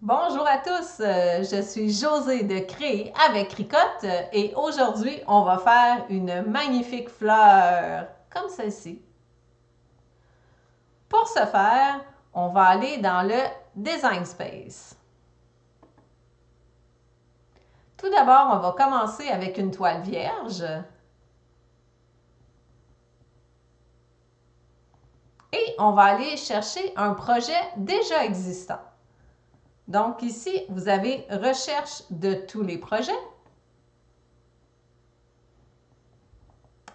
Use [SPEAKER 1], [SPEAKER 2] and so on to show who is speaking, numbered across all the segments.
[SPEAKER 1] Bonjour à tous, je suis Josée de Créer avec Ricotte et aujourd'hui on va faire une magnifique fleur comme celle-ci. Pour ce faire, on va aller dans le Design Space. Tout d'abord, on va commencer avec une toile vierge et on va aller chercher un projet déjà existant. Donc ici, vous avez recherche de tous les projets.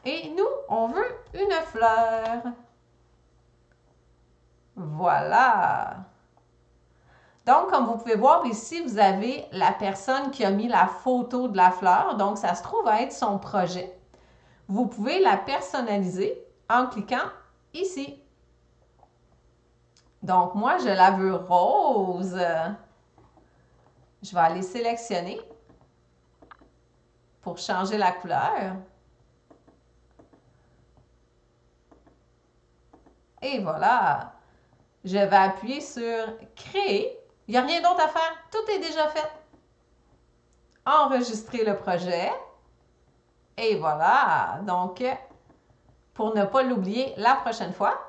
[SPEAKER 1] Et nous, on veut une fleur. Voilà. Donc, comme vous pouvez voir ici, vous avez la personne qui a mis la photo de la fleur. Donc, ça se trouve à être son projet. Vous pouvez la personnaliser en cliquant ici. Donc, moi, je la veux rose. Je vais aller sélectionner pour changer la couleur. Et voilà. Je vais appuyer sur Créer. Il n'y a rien d'autre à faire. Tout est déjà fait. Enregistrer le projet. Et voilà. Donc, pour ne pas l'oublier la prochaine fois,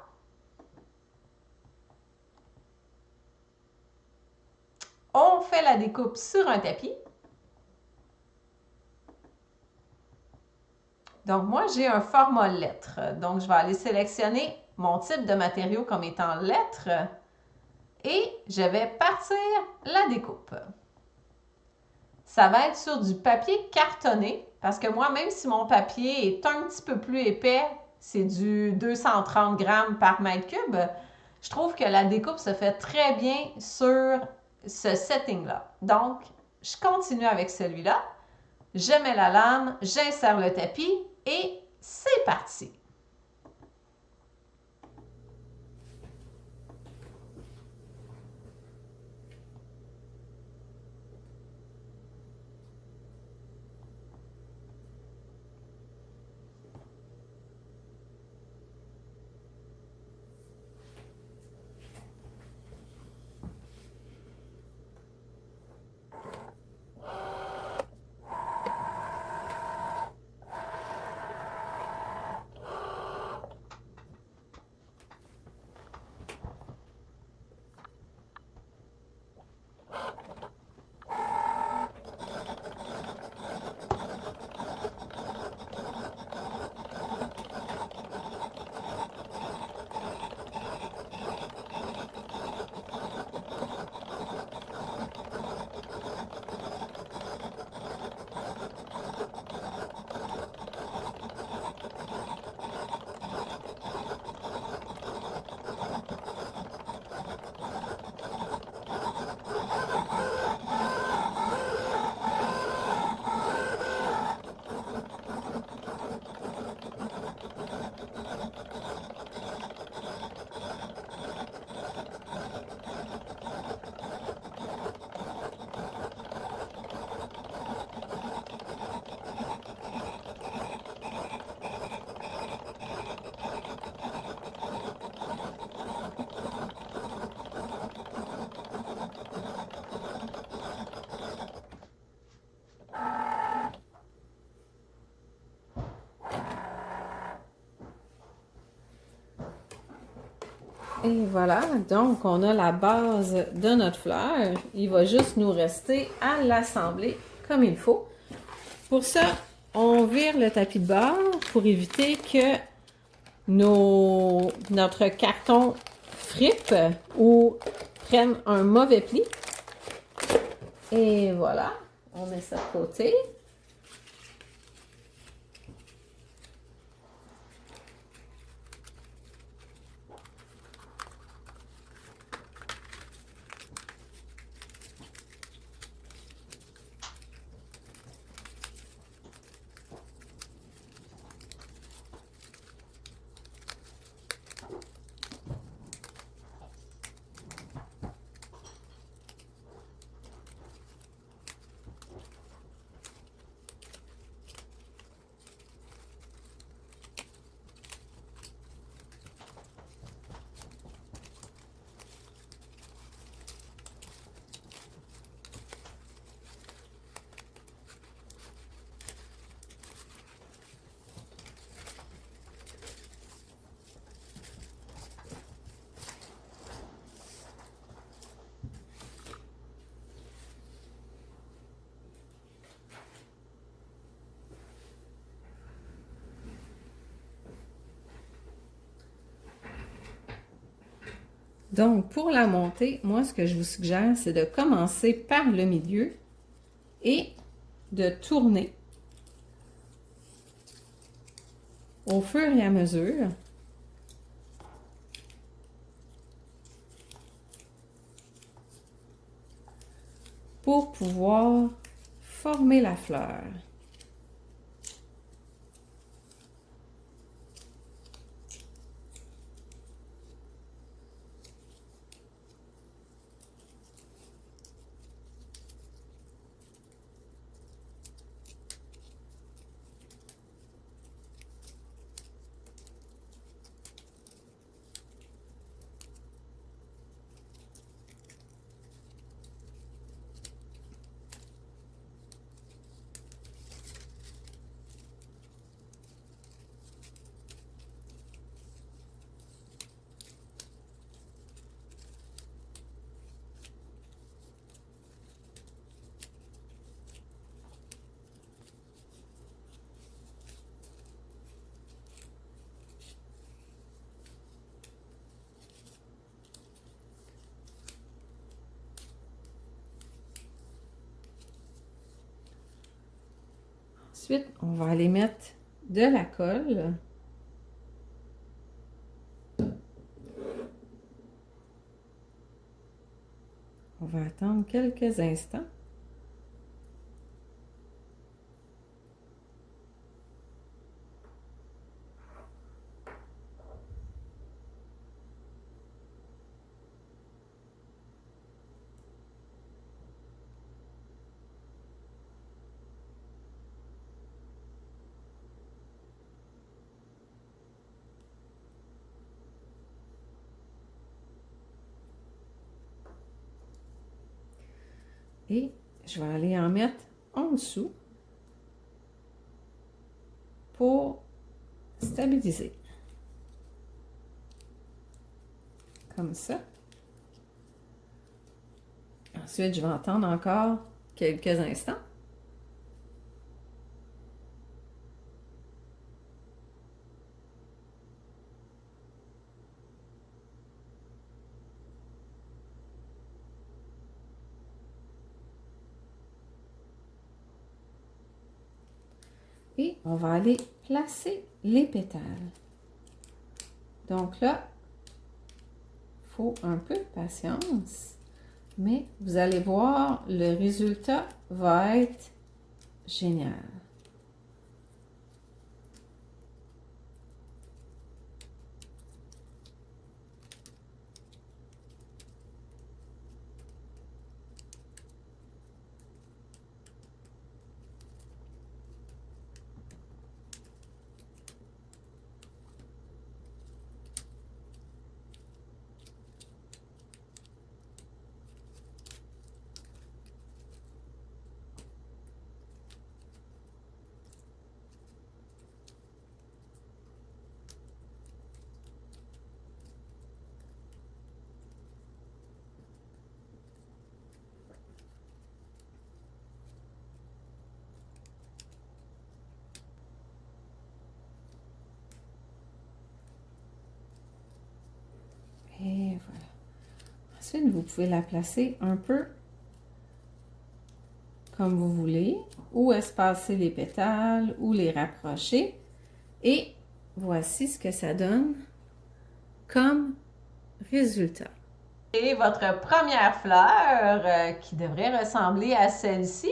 [SPEAKER 1] on fait la découpe sur un tapis. Donc, moi, j'ai un format lettre. Donc, je vais aller sélectionner mon type de matériau comme étant lettre et je vais partir la découpe. Ça va être sur du papier cartonné parce que moi, même si mon papier est un petit peu plus épais, c'est du 230 grammes par mètre cube, je trouve que la découpe se fait très bien sur ce setting-là. Donc, je continue avec celui-là. Je mets la lame, j'insère le tapis et c'est parti! Et voilà, donc on a la base de notre fleur. Il va juste nous rester à l'assembler comme il faut. Pour ça, on vire le tapis de bord pour éviter que notre carton frippe ou prenne un mauvais pli. Et voilà, on met ça de côté. Donc, pour la montée, moi, ce que je vous suggère, c'est de commencer par le milieu et de tourner au fur et à mesure pour pouvoir former la fleur. Ensuite, on va aller mettre de la colle. On va attendre quelques instants. Et je vais aller en mettre en dessous pour stabiliser. Comme ça. Ensuite, je vais attendre encore quelques instants. Et on va aller placer les pétales. Donc là, il faut un peu de patience, mais vous allez voir, le résultat va être génial. Et voilà. Ensuite, vous pouvez la placer un peu comme vous voulez, ou espacer les pétales, ou les rapprocher. Et voici ce que ça donne comme résultat. Et votre première fleur qui devrait ressembler à celle-ci.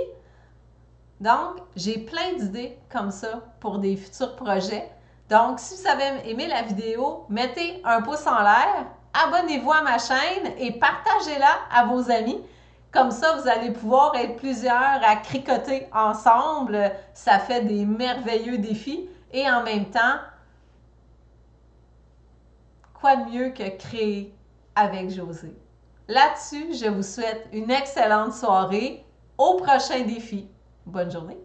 [SPEAKER 1] Donc, j'ai plein d'idées comme ça pour des futurs projets. Donc, si vous avez aimé la vidéo, mettez un pouce en l'air, abonnez-vous à ma chaîne et partagez-la à vos amis. Comme ça, vous allez pouvoir être plusieurs à cricoter ensemble. Ça fait des merveilleux défis. Et en même temps, quoi de mieux que créer avec Josée? Là-dessus, je vous souhaite une excellente soirée. Au prochain défi. Bonne journée!